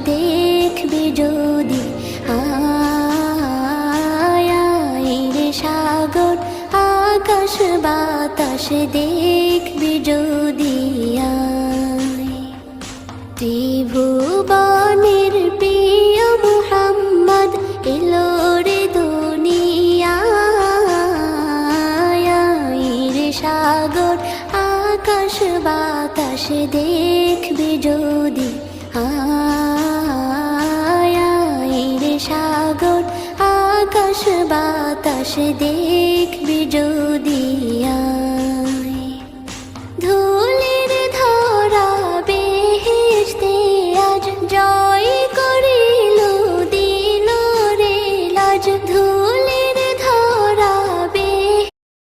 দেখবি যদি আয় রে সাগর আকাশ বাতাস দেখবি যদি আয় ত্রিভুবনের প্রিয় মুহাম্মদ এলো রে দুনিয়ায় রে সাগর আকাশ বাতাস দেখবি যদি আয় রে সাগর আকাশ বাতাস দেখবি যদি